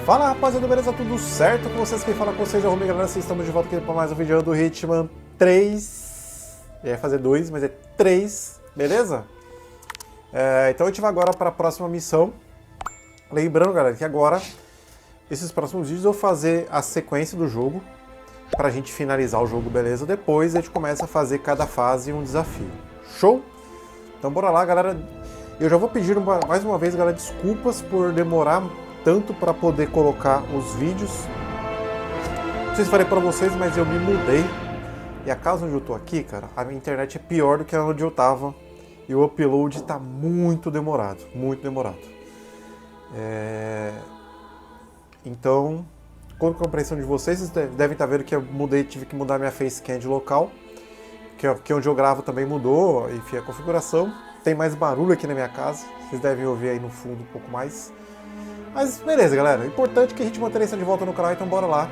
Fala rapaziada, beleza? Tudo certo com vocês? Quem fala com vocês é o Romero, galera. Estamos de volta aqui para mais um vídeo do Hitman 3. Eu ia fazer 2, mas é 3, beleza? Então a gente vai agora para a próxima missão. Lembrando, galera, que agora, esses próximos vídeos eu vou fazer a sequência do jogo para a gente finalizar o jogo, beleza? Depois a gente começa a fazer cada fase um desafio. Show? Então bora lá, galera. Eu já vou pedir mais uma vez, galera, desculpas por demorar tanto para poder colocar os vídeos. Não sei se falei para vocês, mas eu me mudei. E a casa onde eu tô aqui, cara, a minha internet é pior do que onde eu tava. E o upload tá muito demorado, muito demorado. Então, com a compreensão de vocês, vocês devem estar vendo que eu mudei, tive que mudar minha facecam de local. Que onde eu gravo também mudou, enfim, a configuração. Tem mais barulho aqui na minha casa, vocês devem ouvir aí no fundo um pouco mais. Mas beleza, galera, o importante é que a gente mantenha isso de volta no canal, então bora lá.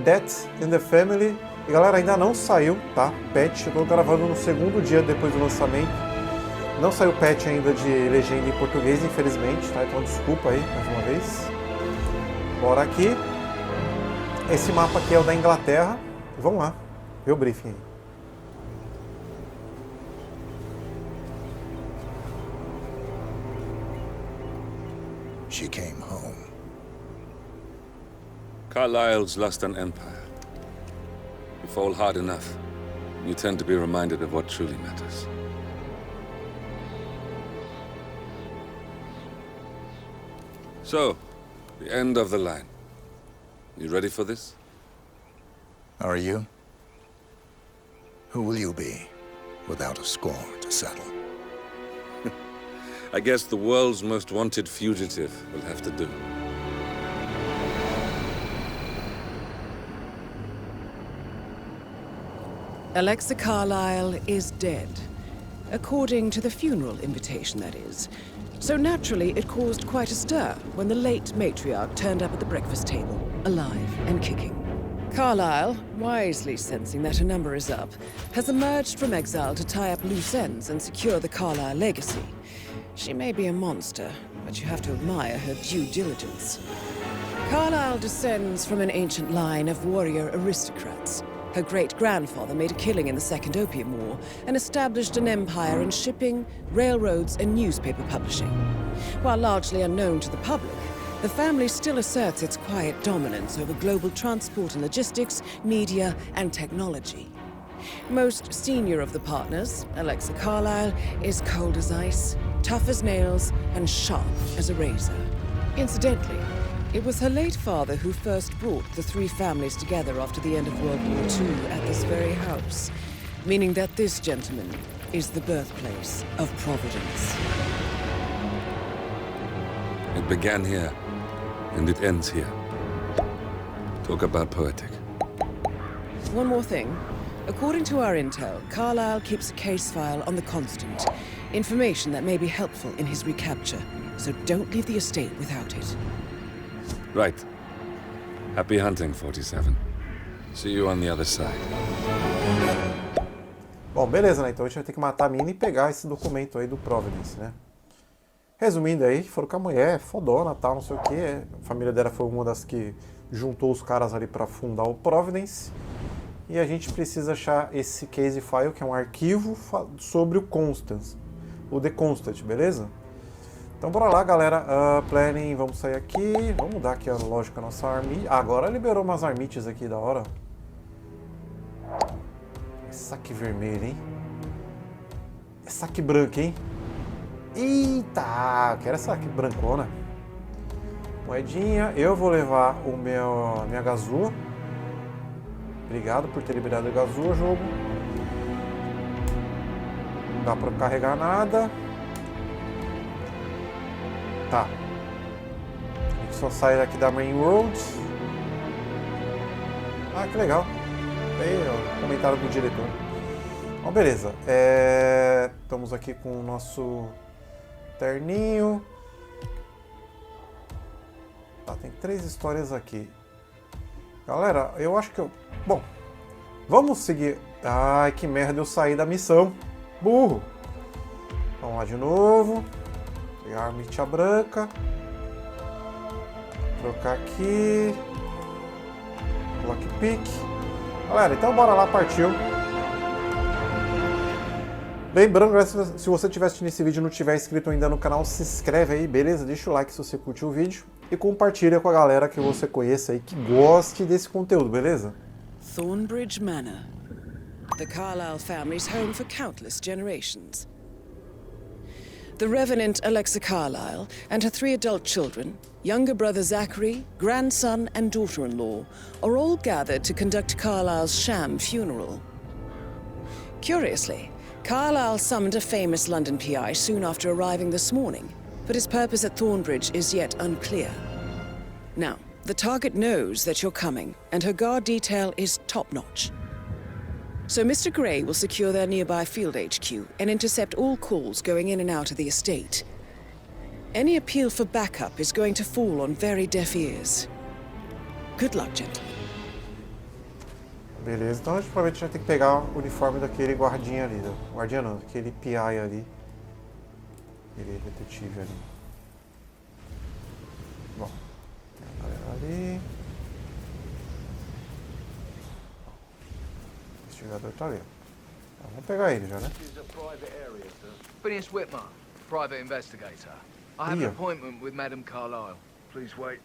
Death in the Family. E galera, ainda não saiu, tá? Patch, eu tô gravando no segundo dia depois do lançamento. Não saiu patch ainda de legenda em português, infelizmente, tá? Então desculpa aí, mais uma vez. Bora aqui. Esse mapa aqui é o da Inglaterra. Vamos lá, ver o briefing aí. She came home. Carlyle's lost an empire. You fall hard enough, you tend to be reminded of what truly matters. So, the end of the line. You ready for this? Are you? Who will you be, without a score to settle? I guess the world's most wanted fugitive will have to do. Alexa Carlyle is dead. According to the funeral invitation, that is. So naturally, it caused quite a stir when the late matriarch turned up at the breakfast table, alive and kicking. Carlyle, wisely sensing that her number is up, has emerged from exile to tie up loose ends and secure the Carlyle legacy. She may be a monster, but you have to admire her due diligence. Carlyle descends from an ancient line of warrior aristocrats. Her great-grandfather made a killing in the Second Opium War and established an empire in shipping, railroads, and newspaper publishing. While largely unknown to the public, the family still asserts its quiet dominance over global transport and logistics, media, and technology. Most senior of the partners, Alexa Carlyle, is cold as ice, tough as nails, and sharp as a razor. Incidentally, it was her late father who first brought the three families together after the end of World War II at this very house, meaning that this gentleman is the birthplace of Providence. It began here, and it ends here. Talk about poetic. One more thing. According to our intel, Carlyle keeps a case file on the Constant. Information that may be helpful in his recapture, so don't leave the estate without it. Right. Happy hunting, 47. See you on the other side. Bom, beleza, né? Então a gente vai ter que matar a mina e pegar esse documento aí do Providence, né? Resumindo aí, foram com a mulher, fodona, tal, não sei o que. A família dela foi uma das que juntou os caras ali pra fundar o Providence. E a gente precisa achar esse case file, que é um arquivo sobre o Constance, o The Constant, beleza? Então bora lá, galera. Planning, vamos sair aqui. Vamos mudar aqui a lógica da nossa arma. Agora liberou umas armites aqui da hora. Saque vermelho, hein? É saque branco, hein? Eita! Quero essa saque brancona. Moedinha. Eu vou levar a minha gazua. Obrigado por ter liberado a gazua, jogo. Não dá pra carregar nada. Tá. A gente só sai daqui da Main Road. Ah, que legal. Aí, ó, comentário do diretor. Bom, beleza. Estamos aqui com o nosso terninho. Tá, tem 3 histórias aqui. Galera, eu acho que eu... Bom, vamos seguir... Ai, que merda, eu saí da missão. Burro. Vamos lá de novo. Pegar a armitia branca. trocar aqui. Lockpick. Galera, então bora lá, partiu. Lembrando, galera, se você estiver assistindo esse vídeo e não estiver inscrito ainda no canal, se inscreve aí, beleza? Deixa o like se você curtiu o vídeo. E compartilha com a galera que você conheça aí, que goste desse conteúdo, beleza? Thornbridge Manor. The Carlyle family's home for countless generations. The Revenant Alexa Carlyle and her 3 adult children, younger brother Zachary, grandson and daughter-in-law, are all gathered to conduct Carlyle's sham funeral. Curiously, Carlyle summoned a famous London PI soon after arriving this morning, but his purpose at Thornbridge is yet unclear. Now, the target knows that you're coming, and her guard detail is top-notch. So Mr. Gray will secure their nearby field HQ and intercept all calls going in and out of the estate. Any appeal for backup is going to fall on very deaf ears. Good luck, gentlemen. Beleza, então a gente provavelmente vai ter que pegar o uniforme daquele guardinha ali. Guardinha não, aquele PI ali. Aquele detetive ali. Bom, tem a galera ali. O investigador tá ali. Então, vamos pegar ele já, né? Phineas Whitmer, private investigator. I have an appointment with Madame Carlyle. Please wait.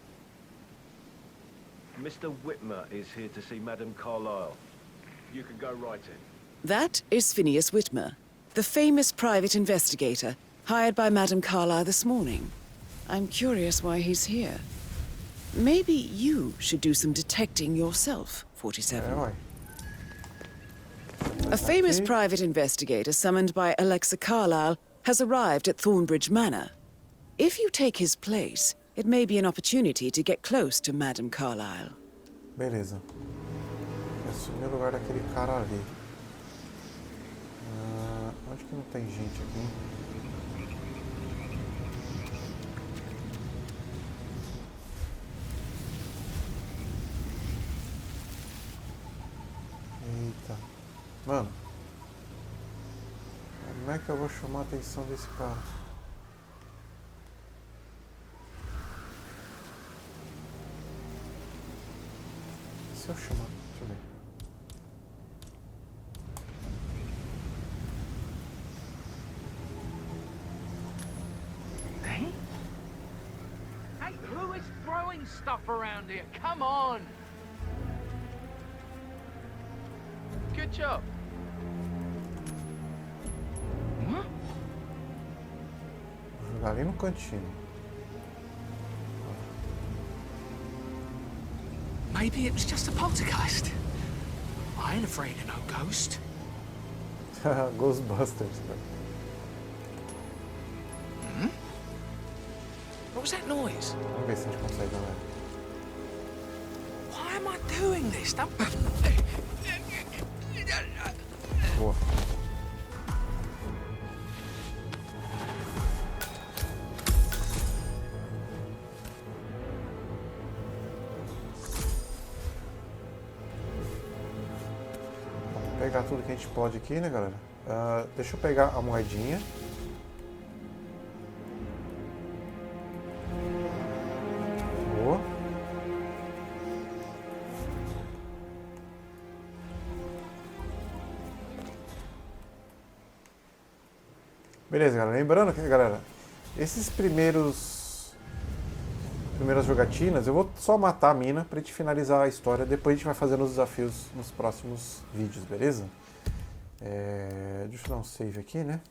Mr. Whitmer is here to see Madame Carlyle. You can go right in. That is Phineas Whitmer, the famous private investigator hired by Madame Carlyle this morning. I'm curious why he's here. Maybe you should do some detecting yourself, 47. A famous private investigator summoned by Alexa Carlyle has arrived at Thornbridge Manor. If you take his place, it may be an opportunity to get close to Madame Carlyle. Beleza. Assumir o lugar daquele cara ali. Onde que não tem gente aqui? Eita. Mano. Como é que eu vou chamar a atenção desse cara? Se eu chamar, deixa eu ver. Hey? Hey, who is throwing stuff around here? Come on! Good job. Vou jogar ali no cantinho. Maybe it was just a poltergeist. I ain't afraid of no ghost. Ghostbusters, cara. What was that noise? Vamos ver se a gente consegue, galera. Why am I doing this? Don't... Boa. Vamos pegar tudo que a gente pode aqui, né, galera? Deixa eu pegar a moedinha. Boa. Beleza, galera. Lembrando que, galera, esses primeiras jogatinas, eu vou só matar a mina pra gente finalizar a história. Depois a gente vai fazendo os desafios nos próximos vídeos, beleza? Deixa eu dar um save aqui, né?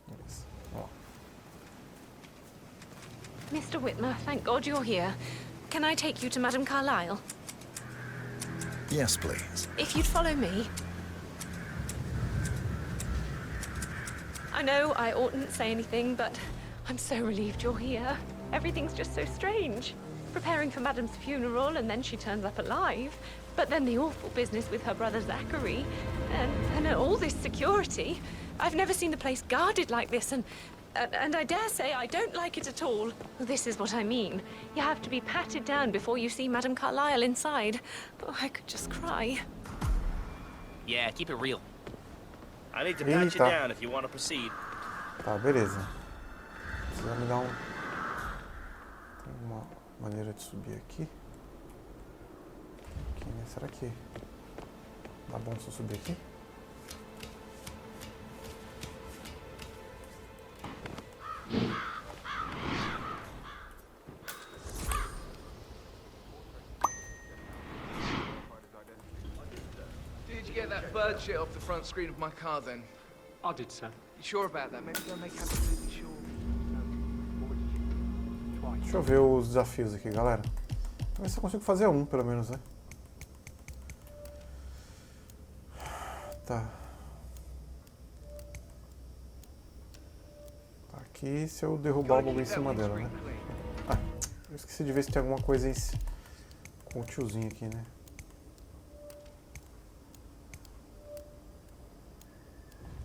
Beleza. Ó. Mr. Whitmer, thank God you're here. Can I take you to Madame Carlyle? Yes, please. If you'd follow me. I know I oughtn't say anything, but I'm so relieved you're here. Everything's just so strange. Preparing for Madame's funeral, and then she turns up alive. But then the awful business with her brother Zachary, and all this security. I've never seen the place guarded like this, and I dare say I don't like it at all. This is what I mean. You have to be patted down before you see Madame Carlyle inside. Oh, I could just cry. Yeah, keep it real. I need to pat you down if you want to proceed. Tá, beleza. Precisa me dar uma maneira de subir aqui? Aqui, né? Será que dá bom se eu subir aqui? Did you get that bird shit off the front screen of my car then? I did, sir. You sure about that? Maybe don't make absolutely sure. Deixa eu ver os desafios aqui, galera. Vamos ver se eu consigo fazer um, pelo menos, né? Tá. Tá aqui se eu derrubar o bagulho em cima dela, né? Ah, eu esqueci de ver se tem alguma coisa com o tiozinho aqui, né?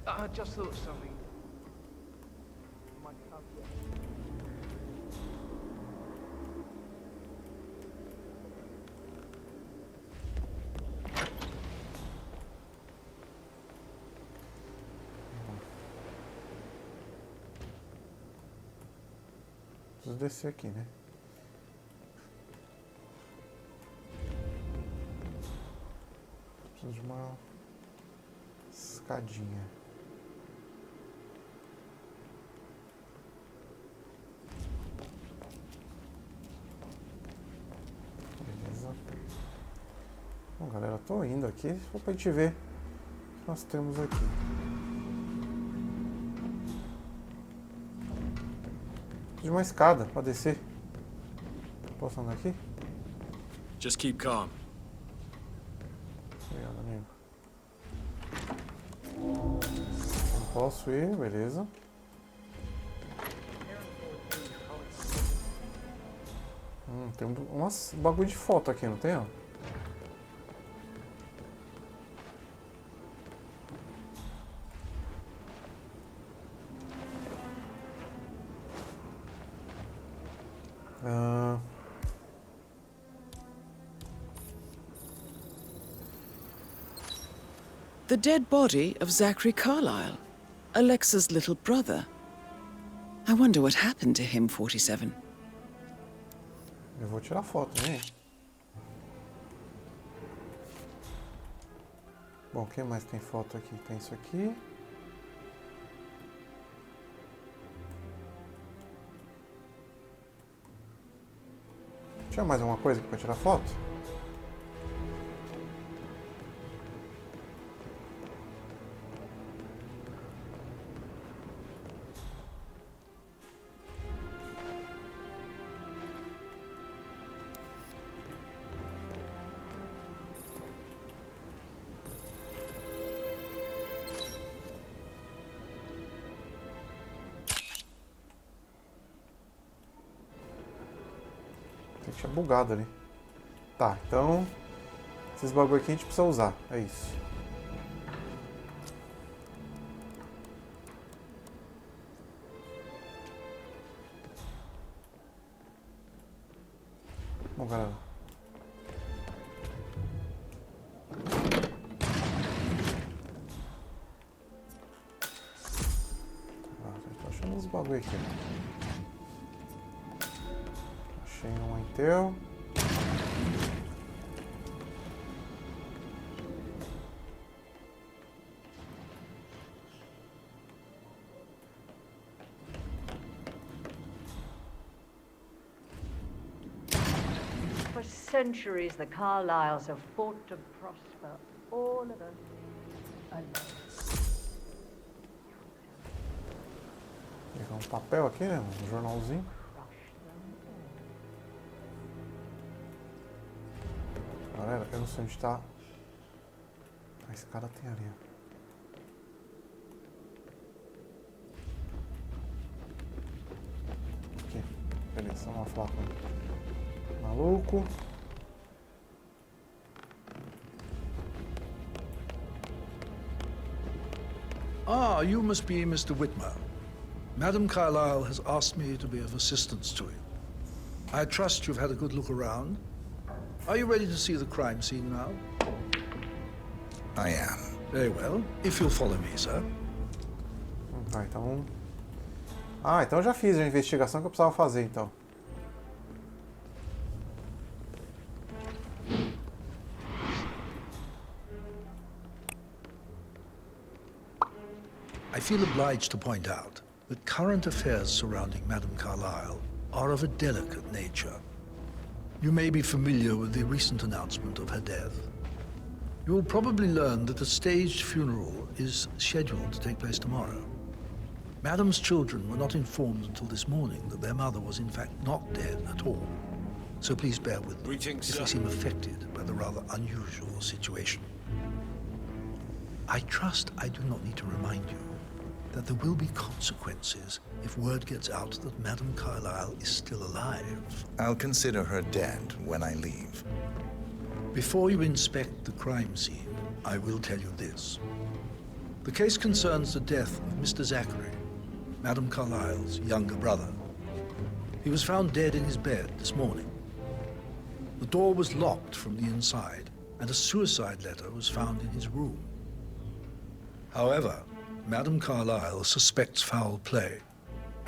I just thought something. Preciso descer aqui, né? Preciso de uma escadinha. Beleza. Bom, galera, tô indo aqui só pra gente ver o que nós temos aqui. De uma escada para descer. Posso andar aqui? Just keep calm. Obrigado, amigo. Não posso ir, beleza. Tem umas bagulho de foto aqui, não tem? Ó? The dead body of Zachary Carlyle, Alexa's little brother. I wonder what happened to him, 47. Eu vou tirar foto, né? Bom, o que mais tem foto aqui? Tem isso aqui. Tinha mais alguma coisa aqui pra tirar foto? Tinha bugado ali. Tá, então esses bagulho aqui a gente precisa usar, é isso. Bom, galera. Tô achando uns bagulho aqui. Achei um inteiro. For centuries, the Carlyles have fought to prosper, all of us alone. Vou pegar um papel aqui, né? Um jornalzinho. Galera, eu não sei onde tá. A escada tem ali, ó. Aqui. Beleza, vamos falar com o maluco. Ah, you must be Mr. Whitmer. Madam Carlyle has asked me to be of assistance to you. I trust you've had a good look around. Are you ready to see the crime scene now? I am. Very well. If you'll follow me, sir. Tá, então... Ah, então eu já fiz a investigação que eu precisava fazer, então. I feel obliged to point out that current affairs surrounding Madame Carlyle are of a delicate nature. You may be familiar with the recent announcement of her death. You will probably learn that a staged funeral is scheduled to take place tomorrow. Madame's children were not informed until this morning that their mother was in fact not dead at all. So please bear with me if they seem affected by the rather unusual situation. I trust I do not need to remind you that there will be consequences if word gets out that Madame Carlyle is still alive. I'll consider her dead when I leave. Before you inspect the crime scene, I will tell you this. The case concerns the death of Mr. Zachary, Madame Carlyle's younger brother. He was found dead in his bed this morning. The door was locked from the inside, and a suicide letter was found in his room. However, Madame Carlyle suspects foul play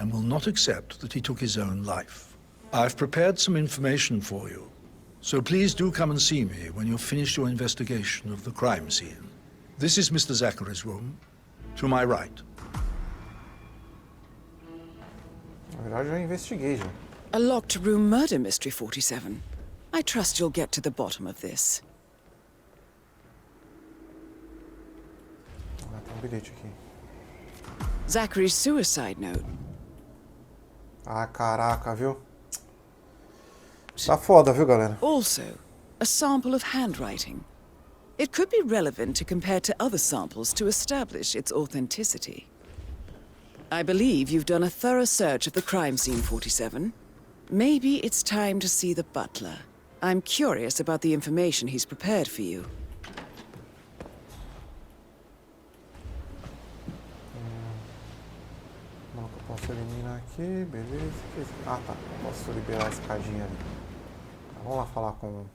and will not accept that he took his own life. I've prepared some information for you, so please do come and see me when you've finished your investigation of the crime scene. This is Mr. Zachary's room, to my right. Na verdade, eu já investiguei já. A locked room murder mystery, 47. I trust you'll get to the bottom of this. Ah, tem bilhete aqui. Zachary's suicide note. Ah, caraca, viu? Tá foda, viu, galera? Also, a sample of handwriting. It could be relevant to compare to other samples to establish its authenticity. I believe you've done a thorough search of the crime scene, 47. Maybe it's time to see the butler. I'm curious about the information he's prepared for you. Não, eu posso eliminar aqui, beleza. Ah, tá. Posso liberar a escadinha ali. Tá, vamos lá falar com o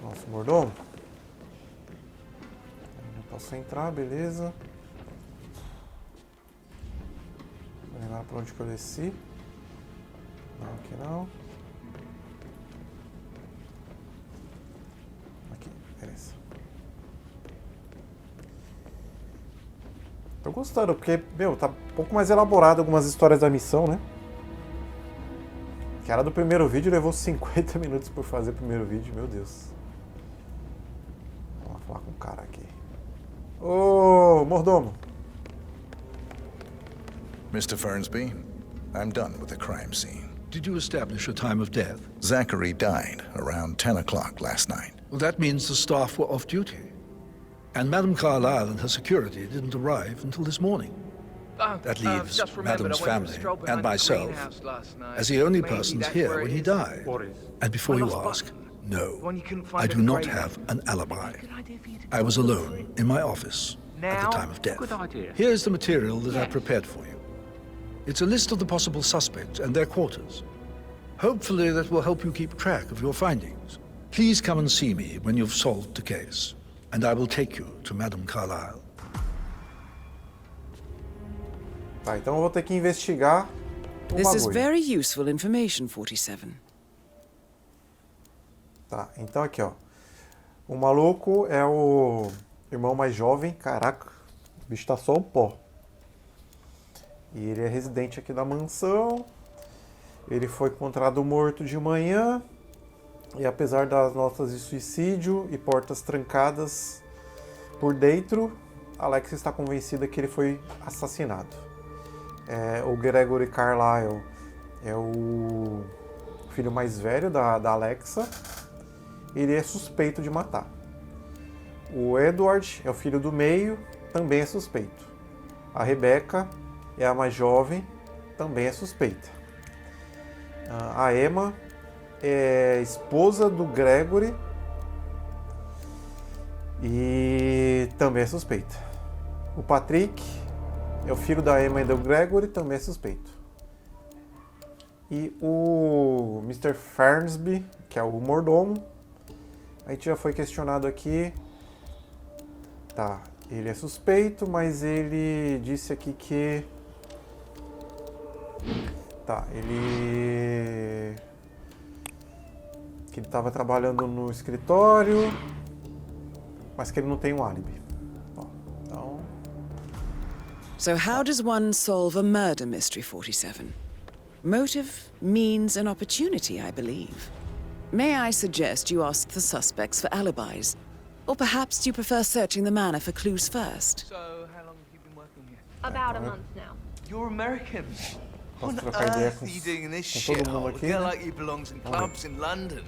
nosso mordomo. Eu posso entrar, beleza. Vou lembrar pra onde que eu desci. Não, aqui não. Aqui, beleza. Tô gostando, porque, meu, tá um pouco mais elaborado algumas histórias da missão, né? Que era do primeiro vídeo, levou 50 minutos por fazer o primeiro vídeo, meu Deus. Vamos lá falar com o cara aqui. Ô, mordomo. Mr. Fernsby, I'm done with the crime scene. Did you establish a time of death? Zachary died around 10 o'clock last night. Well, that means the staff were off duty. And Madame Carlyle and her security didn't arrive until this morning. That leaves Madame's family and myself as the only persons here when he died. And before you ask, no, I do not have an alibi. I was alone in my office at the time of death. Here's the material that I prepared for you. It's a list of the possible suspects and their quarters. Hopefully that will help you keep track of your findings. Please come and see me when you've solved the case, and I will take you to Madame Carlyle. Tá, então eu vou ter que investigar o This is bagulho. very useful information, 47. Tá, então aqui, ó. O maluco é o irmão mais jovem. Caraca, o bicho tá só o pó. E ele é residente aqui da mansão. Ele foi encontrado morto de manhã. E apesar das notas de suicídio e portas trancadas por dentro, Alex está convencida que ele foi assassinado. O Gregory Carlyle é o filho mais velho da Alexa. Ele é suspeito de matar. O Edward é o filho do meio, também é suspeito. A Rebecca é a mais jovem, também é suspeita. A Emma é esposa do Gregory e também é suspeita. O Patrick é o filho da Emma e do Gregory, também é suspeito. E o Mr. Fernsby, que é o mordomo, a gente já foi questionado aqui. Tá, ele é suspeito, mas ele disse aqui que... Tá, ele estava trabalhando no escritório, mas que ele não tem um álibi. Ó, So how does one solve a murder mystery, 47? Motive, means, and opportunity, I believe. May I suggest you ask the suspects for alibis? Or perhaps you prefer searching the manor for clues first? So, how long have you been working here? About a month now. You're American. What on trocar ideia earth are you doing in this com todo shithole? mundo A aqui, girl né? like you belongs in clubs in London.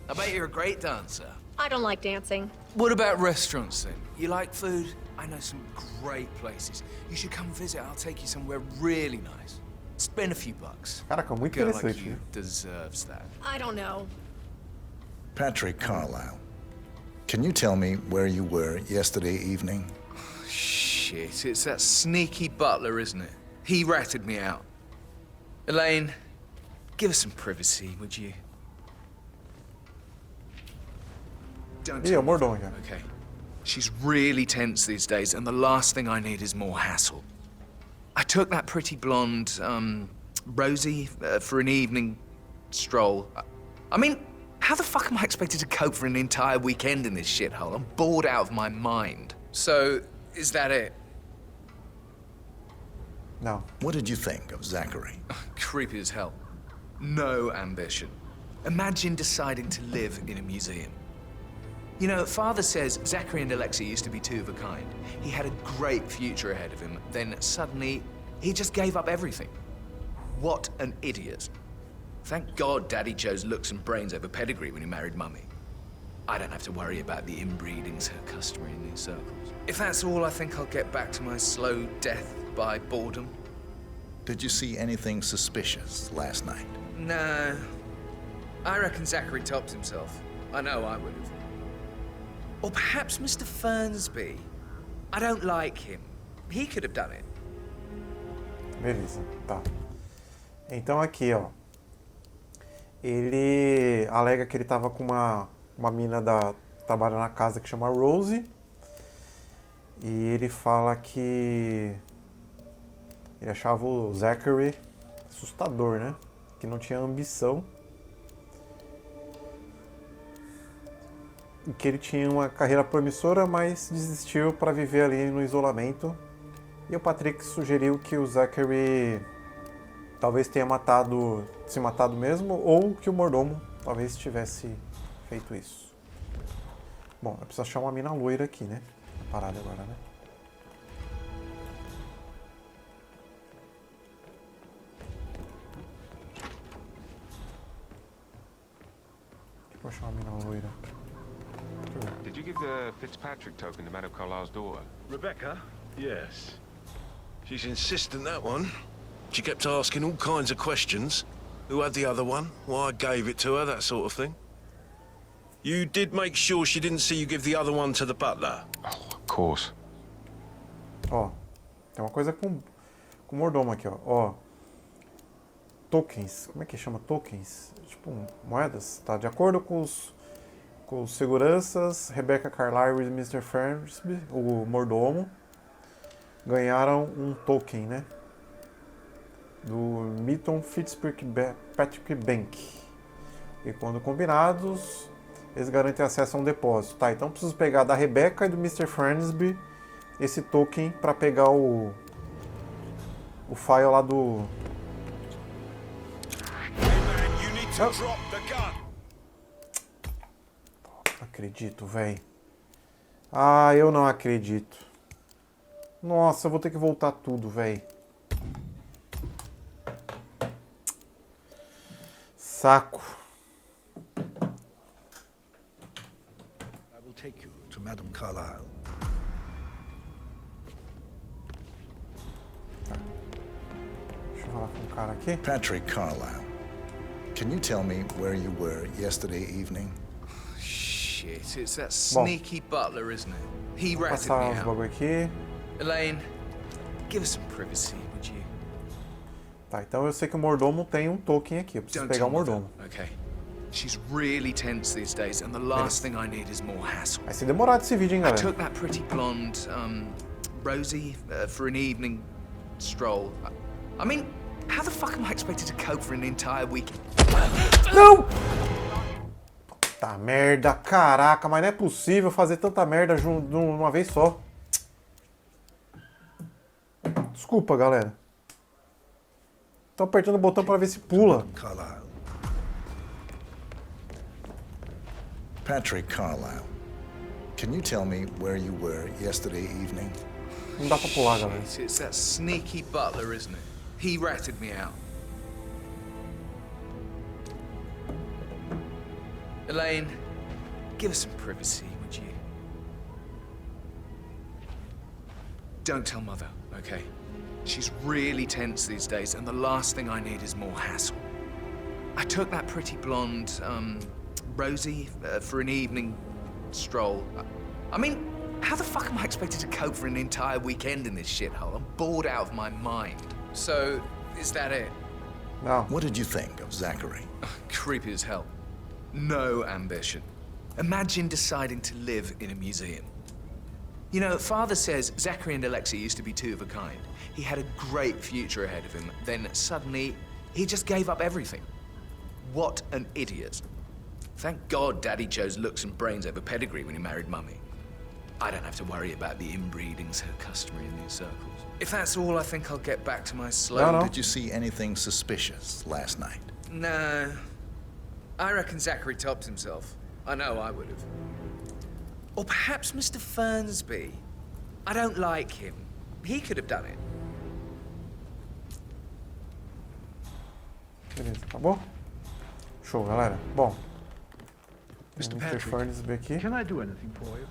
I bet you're a great dancer. I don't like dancing. What about restaurants then? You like food? I know some great places. You should come visit. I'll take you somewhere really nice. Spend a few bucks. Caraca, muito Girl like interessante. you deserves that. I don't know. Patrick Carlisle, can you tell me where you were yesterday evening? Shit, it's that sneaky butler, isn't it? He ratted me out. Elaine, give us some privacy, would you? Don't Ih, é tell o me, mordomo aqui. okay? She's really tense these days, and the last thing I need is more hassle. I took that pretty blonde, Rosie, for an evening stroll. I mean, how the fuck am I expected to cope for an entire weekend in this shithole? I'm bored out of my mind. So, is that it? Não. What did you think of Zachary? Creepy as hell. No ambition. Imagine deciding to live in a museum. You know, Father says Zachary and Alexa used to be two of a kind. He had a great future ahead of him. Then suddenly, he just gave up everything. What an idiot. Thank God Daddy chose looks and brains over pedigree when he married Mummy. I don't have to worry about the inbreeding so customary in these circles. If that's all, I think I'll get back to my slow death by boredom. Did you see anything suspicious last night? No. I reckon Zachary topped himself. I know I would have. Or perhaps Mr. Fernsby. I don't like him. He could have done it. Beleza, tá. Então aqui, ó. Ele alega que ele tava com uma mina trabalha na casa que chama Rosie. E ele fala que ele achava o Zachary assustador, né? Que não tinha ambição. E que ele tinha uma carreira promissora, mas desistiu para viver ali no isolamento. E o Patrick sugeriu que o Zachary talvez tenha se matado mesmo, ou que o mordomo talvez tivesse feito isso. Bom, eu preciso achar uma mina loira aqui, né? A parada agora, né? Vou achar uma mina loira. Did you give the Fitzpatrick token to Madame Carlisle's daughter? Rebecca? Yes. She's insistent, that one. She kept asking all kinds of questions. Who had the other one? Why I gave it to her, that sort of thing. You did make sure she didn't see you give the other one to the butler? Oh, of course. Ó, tem uma coisa com mordomo aqui, ó. Tokens. Como é que chama tokens? Tipo, moedas. Tá, de acordo com os seguranças, Rebecca Carlisle e Mr. Fernsby, o mordomo, ganharam um token, né? Do Milton Fitzpatrick Bank. E quando combinados, eles garantem acesso a um depósito. Tá, então preciso pegar da Rebecca e do Mr. Fernsby esse token para pegar o file lá do... Não acredito, véi. Ah, eu não acredito. Nossa, eu vou ter que voltar tudo, véi. Saco. I will take you to Madame Carlisle. Deixa eu falar com o cara aqui. Patrick Carlisle, can you tell me where you were yesterday evening? Shit, it's that sneaky butler, isn't it? He Vou ratted passar me os out. bagulho aqui. Elaine, give us some privacy, would you? Tá, então eu sei que o mordomo tem um token aqui. Eu preciso pegar o mordomo. Okay. She's really tense these days, and the last thing I need is more hassle. Vai ser demorado esse vídeo, hein, I galera? took that pretty blonde, Rosie, for an evening stroll. I mean, how the fuck am I expected to cope for an entire weekend? Não! Tá merda, caraca, mas não é possível fazer tanta merda de uma vez só. desculpa, galera. Tô apertando o botão para ver se pula. Carlyle. Patrick Carlyle, can you tell me where you were yesterday evening? Não dá pra pular, galera. It's that sneaky butler, isn't it? He ratted me out. Elaine, give us some privacy, would you? Don't tell Mother, okay? She's really tense these days, and the last thing I need is more hassle. I took that pretty blonde, Rosie, for an evening stroll. I mean, how the fuck am I expected to cope for an entire weekend in this shithole? I'm bored out of my mind. So, is that it? No. What did you think of Zachary? Creepy as hell. No ambition. Imagine deciding to live in a museum. You know, Father says Zachary and Alexei used to be two of a kind. He had a great future ahead of him. Then suddenly, he just gave up everything. What an idiot. Thank God Daddy chose looks and brains over pedigree when he married Mummy. I don't have to worry about the inbreeding so customary in these circles. If that's all, I think I'll get back to my slow... No. Did you see anything suspicious last night? No. I reckon Zachary topped himself. I know I would have. Or perhaps Mr. Fernsby. I don't like him. He could have done it. Beleza, acabou? Show, galera. Bom. Mr. Mr. Fernsby aqui. Can I do anything for you?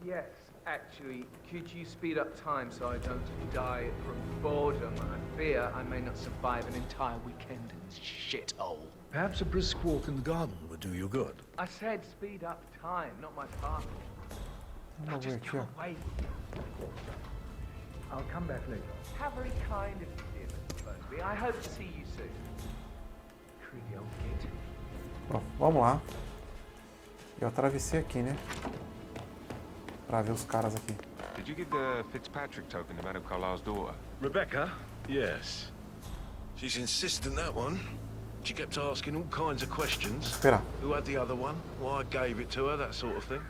Yes, actually. Could you speed up time so I don't die from boredom? I fear I may not survive an entire weekend in this shithole. Perhaps a brisk walk in the garden would do you good. I said speed up time, not my partner. Now Vamos ver just aqui, go ó. away. I'll come back later. How very kind of you, dear Mr. Fernsby. I hope to see you soon. Creepy old git. Bom, vamos lá. Eu atravessei aqui, né? Pra ver os caras aqui. Did you give the Fitzpatrick token to Madame Carlyle's daughter? Rebecca? Yes. She's insistent, that one. She kept asking all kinds of questions. Espera. Who had the other one? Why I gave it to her, that sort of thing.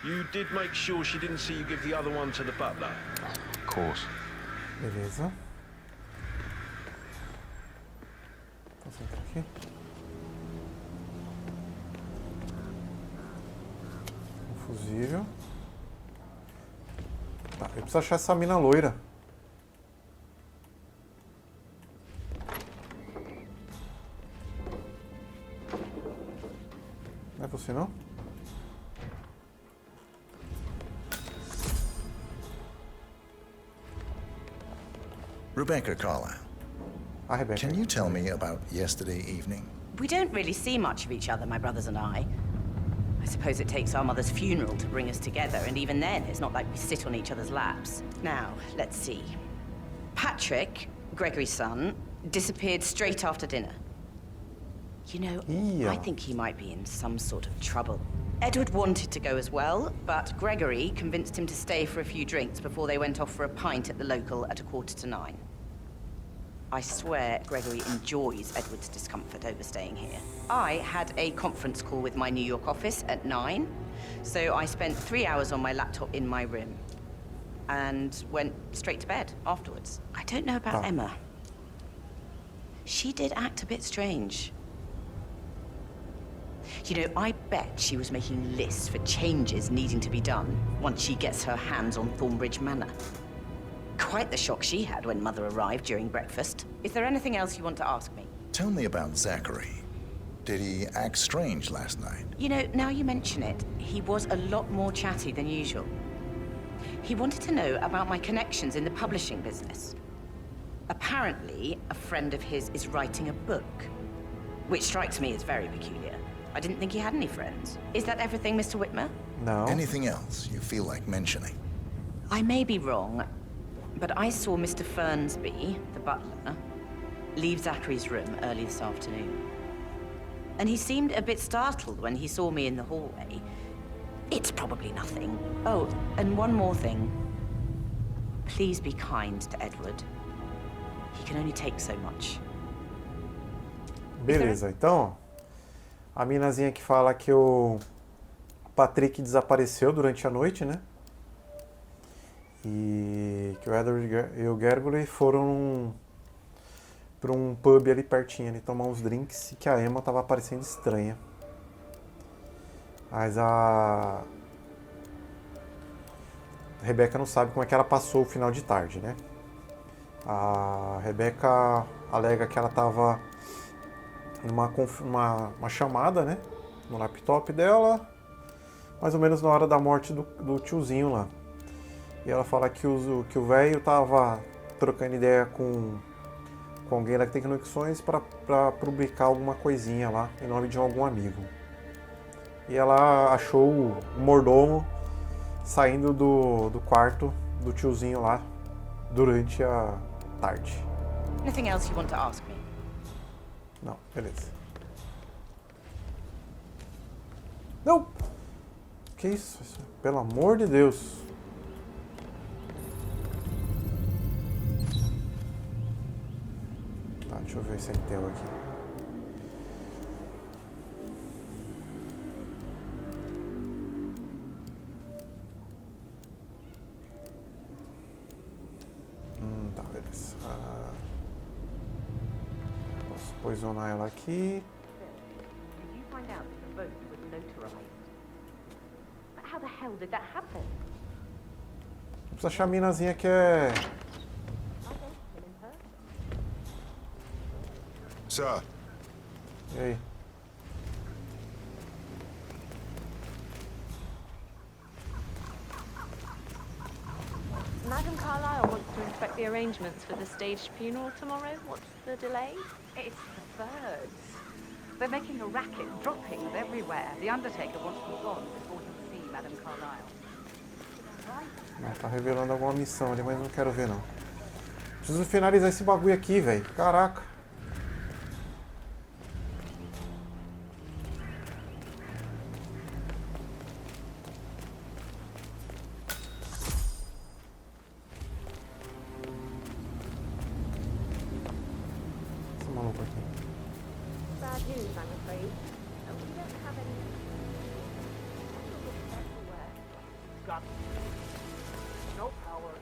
You did make sure she didn't see you give the other one to the butler? Of course. Beleza. Vou entrar aqui. Fusível. Tá, eu preciso achar essa mina loira. Não é você não? Rebecca Carlyle, Ah, Rebecca. can you tell me about yesterday evening? We don't really see much of each other, my brothers and I. I suppose it takes our mother's funeral to bring us together, and even then, it's not like we sit on each other's laps. Now, let's see. Patrick, Gregory's son, disappeared straight after dinner. You know, Yeah. I think he might be in some sort of trouble. Edward wanted to go as well, but Gregory convinced him to stay for a few drinks before they went off for a pint at the local at 9:15. I swear Gregory enjoys Edward's discomfort over staying here. I had a conference call with my New York office at 9, so I spent 3 hours on my laptop in my room and went straight to bed afterwards. I don't know about Emma. She did act a bit strange. You know, I bet she was making lists for changes needing to be done once she gets her hands on Thornbridge Manor. Quite the shock she had when Mother arrived during breakfast. Is there anything else you want to ask me? Tell me about Zachary. Did he act strange last night? You know, now you mention it, he was a lot more chatty than usual. He wanted to know about my connections in the publishing business. Apparently, a friend of his is writing a book, which strikes me as very peculiar. I didn't think he had any friends. Is that everything, Mr. Whitmer? No. Anything else you feel like mentioning? I may be wrong, but I saw Mr. Fernsby, the butler, leave Zachary's room early this afternoon. And he seemed a bit startled when he saw me in the hallway. It's probably nothing. Oh, and one more thing. Please be kind to Edward. He can only take so much. Beleza, então, a minazinha que fala que o Patrick desapareceu durante a noite, né? E que o Edward e o Gregory foram para um pub ali pertinho, ali, tomar uns drinks, e que a Emma tava parecendo estranha. Mas a Rebecca não sabe como é que ela passou o final de tarde, né? A Rebecca alega que ela tava numa chamada, né? No laptop dela, mais ou menos na hora da morte do tiozinho lá. E ela fala que o velho tava trocando ideia com alguém lá que tem conexões para publicar alguma coisinha lá em nome de algum amigo. E ela achou o mordomo saindo do quarto do tiozinho lá durante a tarde. Anything else you want to ask me? Não, beleza. Não! Que isso? Pelo amor de Deus! Tá, deixa eu ver esse intel aqui. Tá, beleza. Posso poisonar ela aqui. How the hell did that happen? Precisa achar a minazinha que é... Sir. E aí? Madam Carlyle wants to inspect the arrangements for the staged funeral tomorrow. What's the delay? It's the birds. They're making a racket, droppings everywhere. The Undertaker wants them gone before he can see Madam Carlyle. Tá revelando alguma missão ali, mas não quero ver não. Preciso finalizar esse bagulho aqui, velho. Caraca. Esse maluco aqui. Bad news, I'm afraid. We don't have any... Got no power,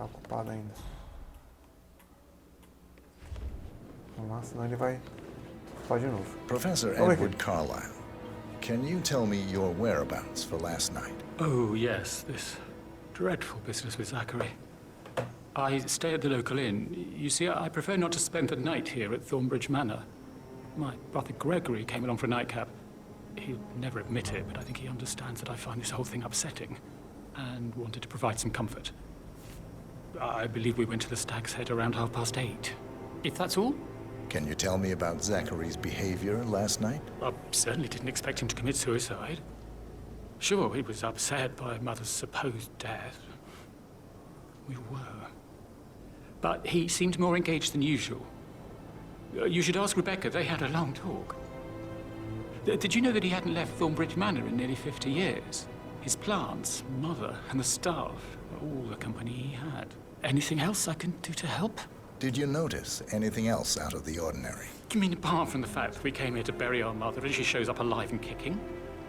Tá ocupado ainda. Vamos lá, senão ele vai ocupar de novo. Professor Edward Carlyle, can you tell me your whereabouts for last night? Oh, yes, this dreadful business with Zachary. I stay at the local inn. You see, I prefer not to spend the night here at Thornbridge Manor. My brother Gregory came along for a nightcap. He'll never admit it, but I think he understands that I find this whole thing upsetting and wanted to provide some comfort. I believe we went to the Stag's Head around 8:30. If that's all? Can you tell me about Zachary's behavior last night? I certainly didn't expect him to commit suicide. Sure, he was upset by Mother's supposed death. We were. But he seemed more engaged than usual. You should ask Rebecca. They had a long talk. Did you know that he hadn't left Thornbridge Manor in nearly 50 years? His plants, Mother, and the staff, all the company he had. Anything else I can do to help? Did you notice anything else out of the ordinary? You mean apart from the fact that we came here to bury our mother and she shows up alive and kicking?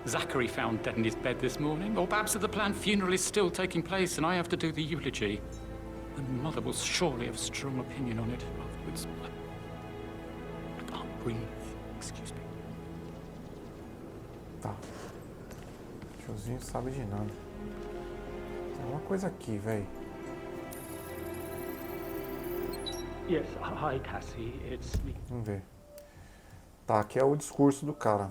Zachary found dead in his bed this morning? Or perhaps that the planned funeral is still taking place and I have to do the eulogy? And Mother will surely have a strong opinion on it afterwards. I can't breathe. Excuse me. Tá. O tiozinho sabe de nada. Tem uma coisa aqui, velho. Yes, hi Cassie, it's me. Vamos ver. Tá, aqui é o discurso do cara.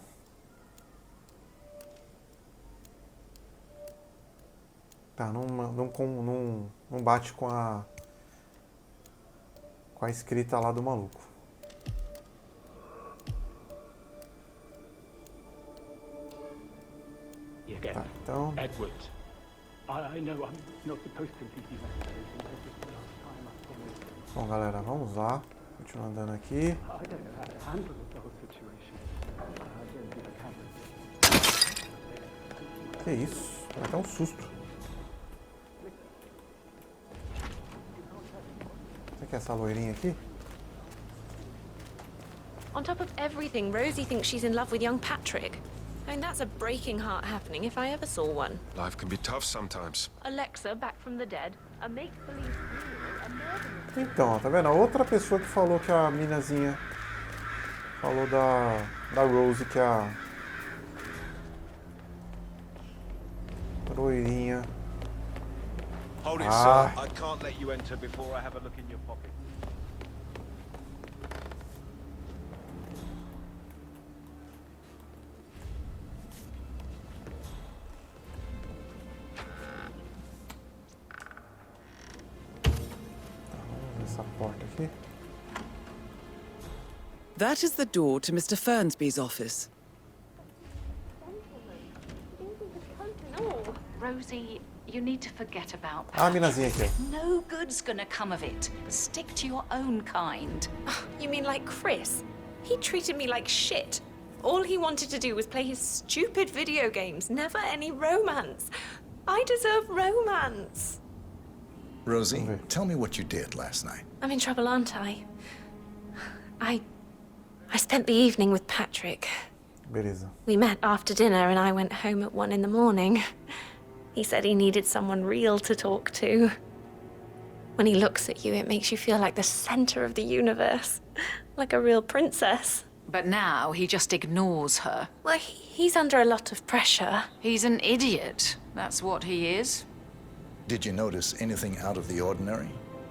Tá, não bate com a escrita lá do maluco. Tá, então... Edward, I know I'm not supposed to leave you messages and this is the last time Bom, galera, vamos lá. Continuar andando aqui. Que isso? Dá até um susto. Será que é essa loirinha aqui? On top of everything, Rosie thinks she's in love with young Patrick. I mean, that's a breaking heart happening if I ever saw one. Life can be tough sometimes. Alexa, back from the dead, a make-believe a murderer. Então, tá vendo? A outra pessoa que falou que a minazinha falou da Rosie, que a loirinha. Hold it, Ah. sir. I can't let you enter before I have a look in your pocket. Essa porta aqui. That is the door to Mr. Fernsby's office. No, Rosie, you need to forget about Ah, a minazinha aqui, ó. No good's gonna come of it. Stick to your own kind. You mean like Chris? He treated me like shit. All he wanted to do was play his stupid video games, never any romance. I deserve romance. Rosie, tell me what you did last night. I'm in trouble, aren't I? I spent the evening with Patrick. Beleza. We met after dinner and I went home at 1 in the morning. He said he needed someone real to talk to. When he looks at you, it makes you feel like the center of the universe. Like a real princess. But now he just ignores her. Well, he's under a lot of pressure. He's an idiot. That's what he is. Did you notice anything out of the ordinary?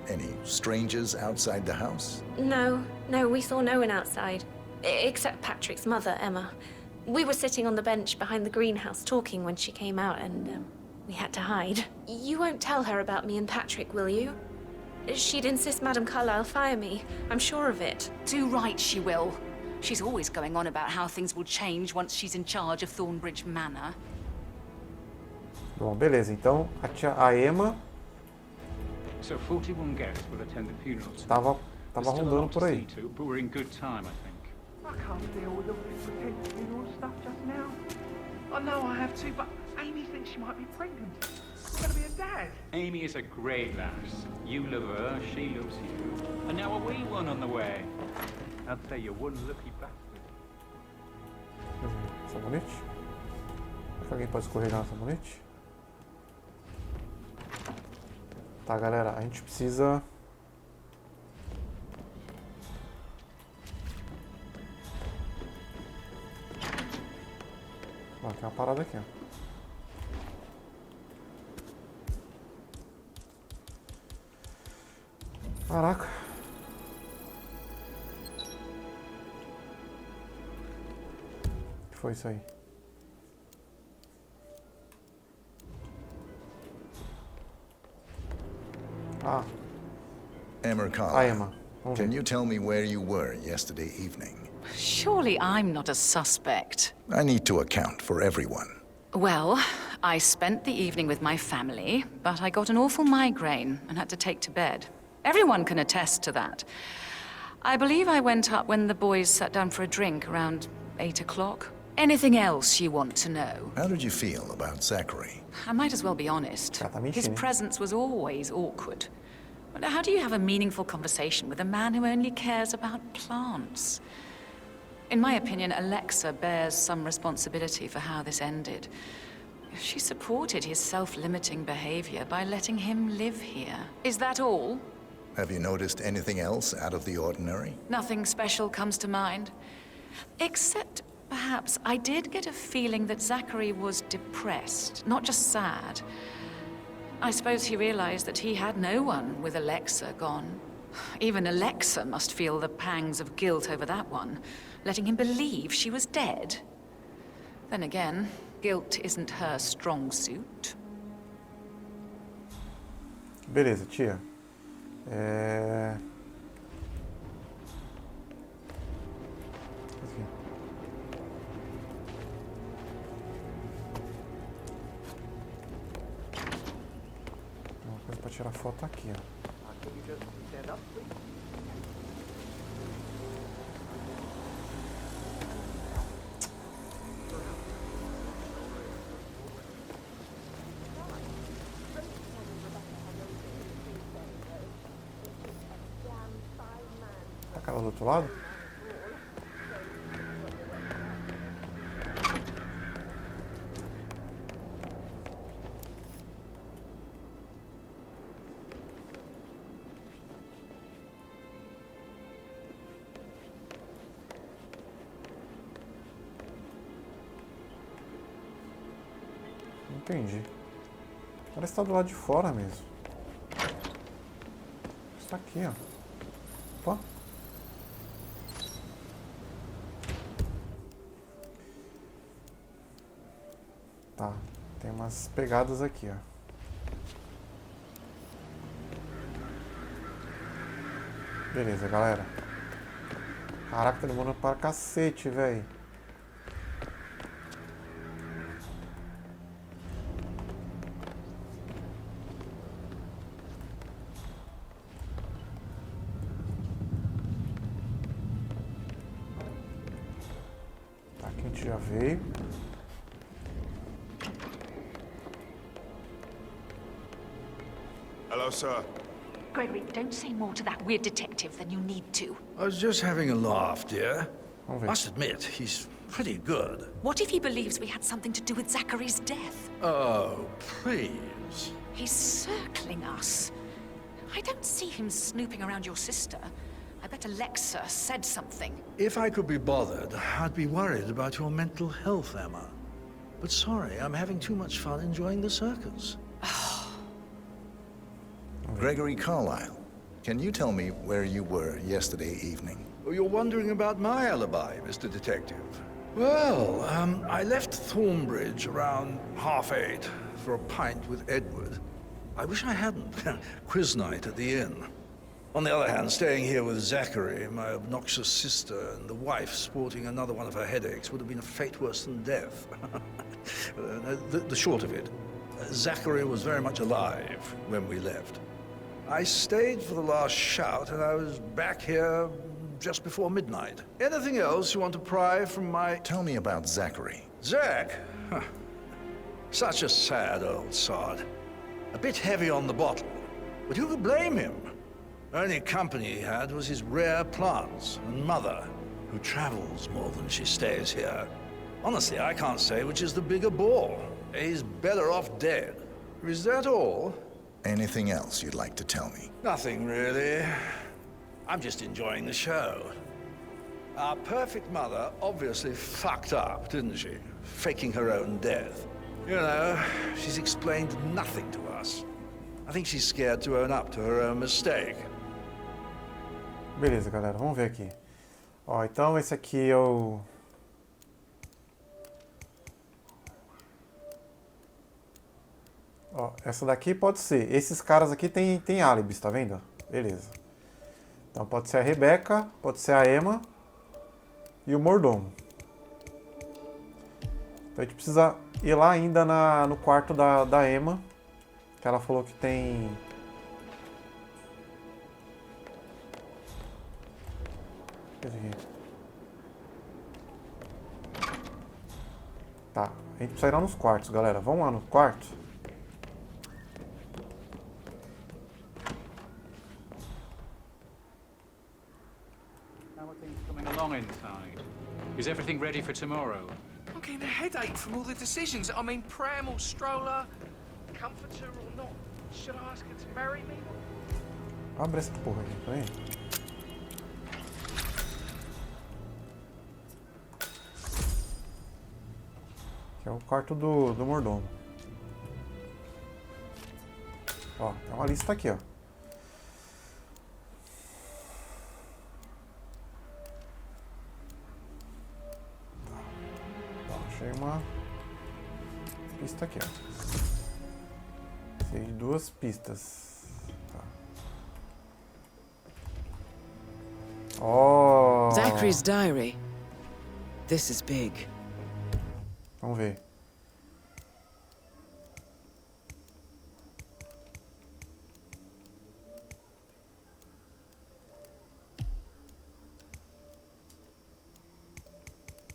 Any strangers outside the house? No, we saw no one outside. Except Patrick's mother, Emma. We were sitting on the bench behind the greenhouse talking when she came out and we had to hide. You won't tell her about me and Patrick, will you? She'd insist Madame Carlyle fire me. I'm sure of it. Too right she will. She's always going on about how things will change once she's in charge of Thornbridge Manor. Bom, beleza. Então, a Emma So 41 guests will attend the funeral. tava rondando por aí. But we're in good time, I think. I can't deal with all this pretend funeral stuff just now. I know I have to, but Amy thinks she might be pregnant. I'm gonna be a dad. Amy is a great lass. You love her, she loves you. And now a wee one on the way. I'll say you're one lucky bastard. Sabonete? Será que alguém pode escorregar no sabonete? Tá, galera, a gente precisa... Ó, tem uma parada aqui, ó. Caraca. O que foi isso aí? Ah. Emma Carlyle. Hi, Emma. Can you tell me where you were yesterday evening? Surely I'm not a suspect. I need to account for everyone. Well, I spent the evening with my family, but I got an awful migraine and had to take to bed. Everyone can attest to that. I believe I went up when the boys sat down for a drink around 8 o'clock. Anything else you want to know? How did you feel about Zachary? I might as well be honest. His presence was always awkward. But how do you have a meaningful conversation with a man who only cares about plants? In my opinion, Alexa bears some responsibility for how this ended. She supported his self-limiting behavior by letting him live here. Is that all? Have you noticed anything else out of the ordinary? Nothing special comes to mind. Except, perhaps, I did get a feeling that Zachary was depressed, not just sad. I suppose he realized that he had no one with Alexa gone. Even Alexa must feel the pangs of guilt over that one, letting him believe she was dead. Then again, guilt isn't her strong suit. Beleza, tia. Aqui. Uma coisa pra tirar foto aqui, ó. just stand up, please? Aquela do outro lado? Entendi. Parece que tá do lado de fora mesmo. Está aqui, ó. Opa. Tá. Tem umas pegadas aqui, ó. Beleza, galera. Caraca, tá demorando para cacete, velho. Já veio. Hello, sir. Gregory, don't say more to that weird detective than you need to. I was just having a laugh, dear. Must admit, he's pretty good. What if he believes we had something to do with Zachary's death? Oh, please. He's circling us. I don't see him snooping around your sister. I bet Alexa said something. If I could be bothered, I'd be worried about your mental health, Emma. But sorry, I'm having too much fun enjoying the circus. Gregory Carlyle, can you tell me where you were yesterday evening? Oh, you're wondering about my alibi, Mr. Detective. Well, I left Thornbridge around 8:30 for a pint with Edward. I wish I hadn't. Quiz night at the inn. On the other hand, staying here with Zachary, my obnoxious sister, and the wife sporting another one of her headaches would have been a fate worse than death. The short of it, Zachary was very much alive when we left. I stayed for the last shout, and I was back here just before midnight. Anything else you want to pry from my... Tell me about Zachary. Zach? Huh. Such a sad old sod. A bit heavy on the bottle, but who could blame him? Only company he had was his rare plants and mother, who travels more than she stays here. Honestly, I can't say which is the bigger bore. He's better off dead. Is that all? Anything else you'd like to tell me? Nothing, really. I'm just enjoying the show. Our perfect mother obviously fucked up, didn't she? Faking her own death. You know, she's explained nothing to us. I think she's scared to own up to her own mistake. Beleza, galera, vamos ver aqui. Ó, então esse aqui é o... Ó, essa daqui pode ser. Esses caras aqui tem álibis, tá vendo? Beleza. Então pode ser a Rebecca, pode ser a Emma e o mordomo. Então a gente precisa ir lá ainda no quarto da Emma, que ela falou que tem... Tá, a gente precisa ir lá nos quartos, galera. Vamos lá no quarto. How are things coming along inside? Is everything ready for tomorrow? I'm getting a headache from all the decisions. I mean, pram or stroller, comforter or not. Should I ask her to marry me? Abre essa porra aqui, tá aí. Que é o quarto do mordomo. Ó, tem uma lista aqui, ó. Tá, achei uma pista aqui, ó. Sei de 2 pistas. Tá. Oh! Zachary's diary. This is big. Vamos ver.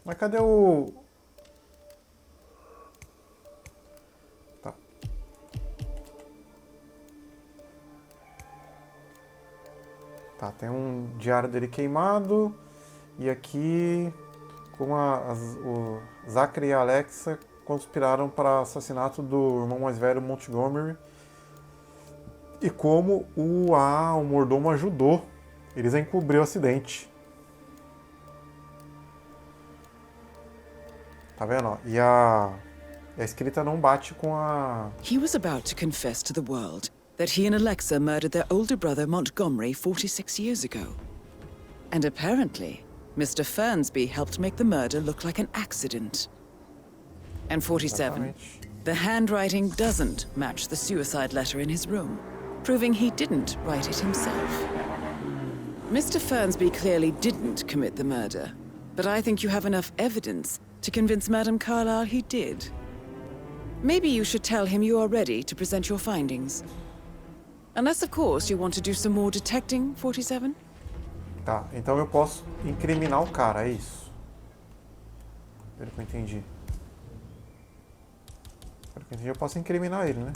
Mas cadê o... Tá. Tá, tem um diário dele queimado. E aqui... Como o Zachary e a Alexa conspiraram para o assassinato do irmão mais velho, Montgomery. E como o mordomo ajudou eles a encobrir o acidente. Tá vendo? Ó? E a escrita não bate com a... He was about to confess to the world that he and Alexa murdered their older brother Montgomery 46 years ago. And apparently, Mr. Fernsby helped make the murder look like an accident. And 47, the handwriting doesn't match the suicide letter in his room, proving he didn't write it himself. Mr. Fernsby clearly didn't commit the murder, but I think you have enough evidence to convince Madame Carlyle he did. Maybe you should tell him you are ready to present your findings. Unless, of course, you want to do some more detecting, 47? Tá, então eu posso incriminar o cara, é isso? Pelo que eu entendi. Pelo que eu entendi, eu posso incriminar ele, né?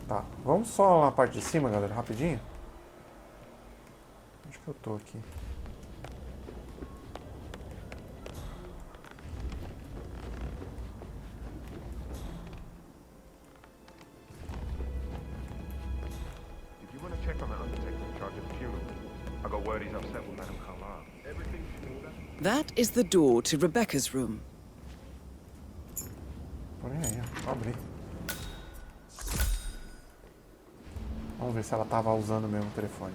Tá, vamos só na parte de cima, galera, rapidinho. Onde que eu tô aqui? That is the door to Rebecca's room. Põe aí, ó, abri. Vamos ver se ela tava usando mesmo o telefone.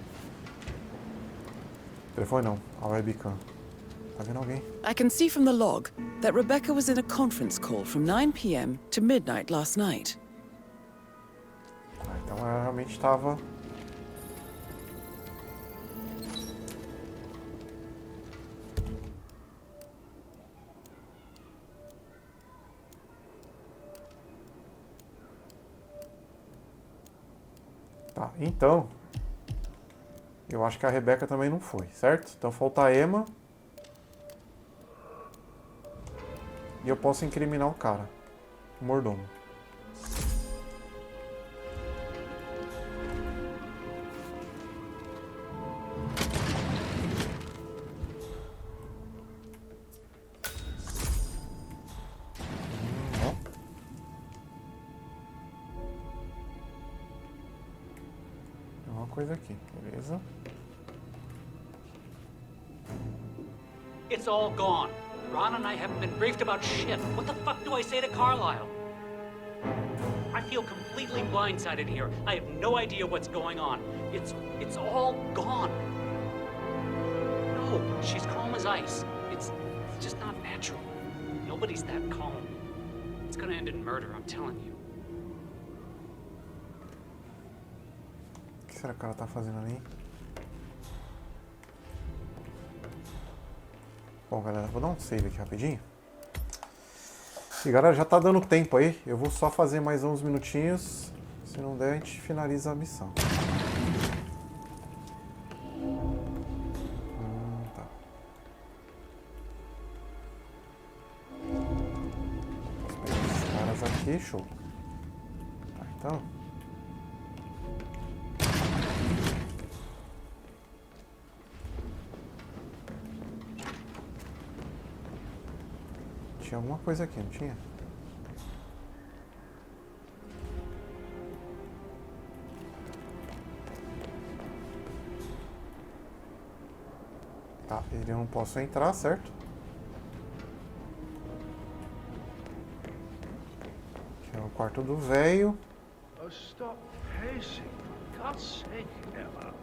Telefone não, a webcam. Tá vendo alguém? I can see from the log that Rebecca was in a conference call from 9 p.m. to midnight last night. Então ela realmente estava... Tá, então... Eu acho que a Rebecca também não foi, certo? Então falta a Emma. E eu posso incriminar o cara. O mordomo. Coisa aqui, beleza? It's all gone. Ron and I haven't been briefed about shit. What the fuck do I say to Carlisle? I feel completely blindsided here. I have no idea what's going on. It's all gone. No, she's calm as ice. It's just not natural. Nobody's that calm. It's gonna end in murder, I'm telling you. O que será que ela tá fazendo ali? Bom, galera, vou dar um save aqui rapidinho. E galera, já tá dando tempo aí. Eu vou só fazer mais uns minutinhos. Se não der, a gente finaliza a missão. Tá. Posso pegar esses caras aqui, show. Tá, então... Tinha alguma coisa aqui, não tinha? Tá, ele eu não posso entrar, certo? Aqui é o quarto do velho. Oh, stop pacing. For God's sake, Emma.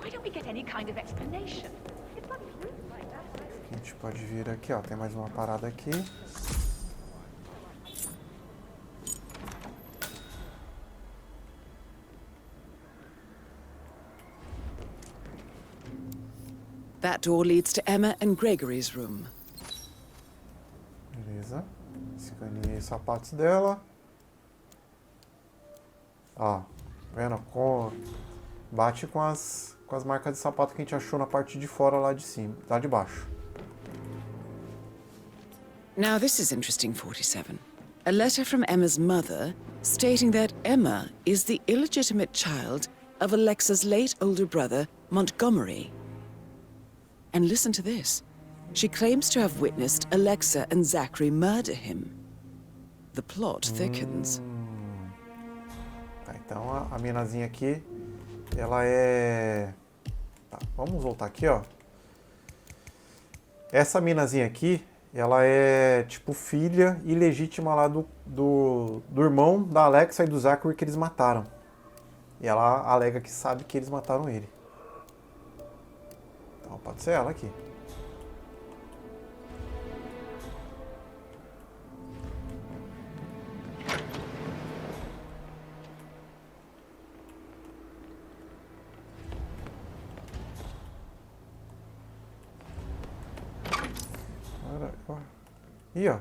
Why don't we get any kind of explanation? It's not true like that. A gente pode vir aqui, ó. Tem mais uma parada aqui. That door leads to Emma and Gregory's room. Beleza. Escaneei os sapatos dela. Ó, vendo? bate com as marcas de sapato que a gente achou na parte de fora lá de cima, lá de baixo. Now this is interesting, 47. A letter from Emma's mother stating that Emma is the illegitimate child of Alexa's late older brother, Montgomery. And listen to this. She claims to have witnessed Alexa and Zachary murder him. The plot thickens. Tá, então a minazinha aqui, ela é... Tá, vamos voltar aqui, ó. Essa minazinha aqui, ela é tipo filha ilegítima lá do irmão da Alexa e do Zachary que eles mataram. E ela alega que sabe que eles mataram ele. Então pode ser ela aqui. Ih, ó.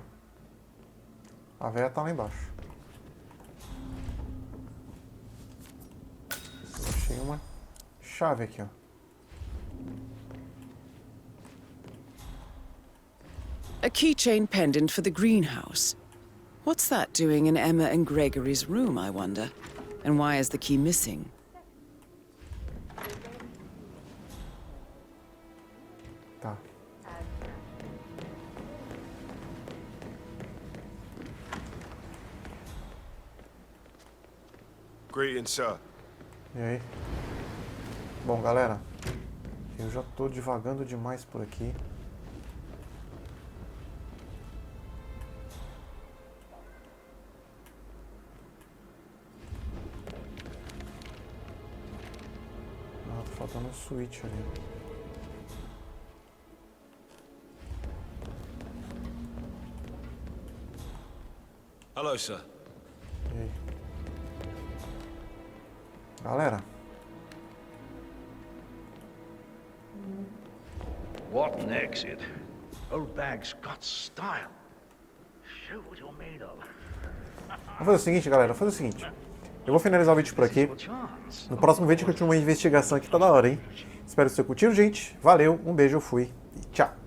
A velha tá lá embaixo. Eu achei uma chave aqui, ó. A keychain pendant for the greenhouse. What's that doing in Emma and Gregory's room, I wonder? And why is the key missing? Tá. Greetings, sir. E aí? Bom, galera, eu já tô divagando demais por aqui. Ah, tá faltando um switch ali. Hello, sir. E aí? Galera. What an exit. Old bag's got style. Show what you're made of. Vamos fazer o seguinte, galera. Vou fazer o seguinte. Eu vou finalizar o vídeo por aqui. No próximo vídeo continua uma investigação aqui, tá da hora, hein? Espero que vocês tenham curtido, gente. Valeu, um beijo, eu fui e tchau.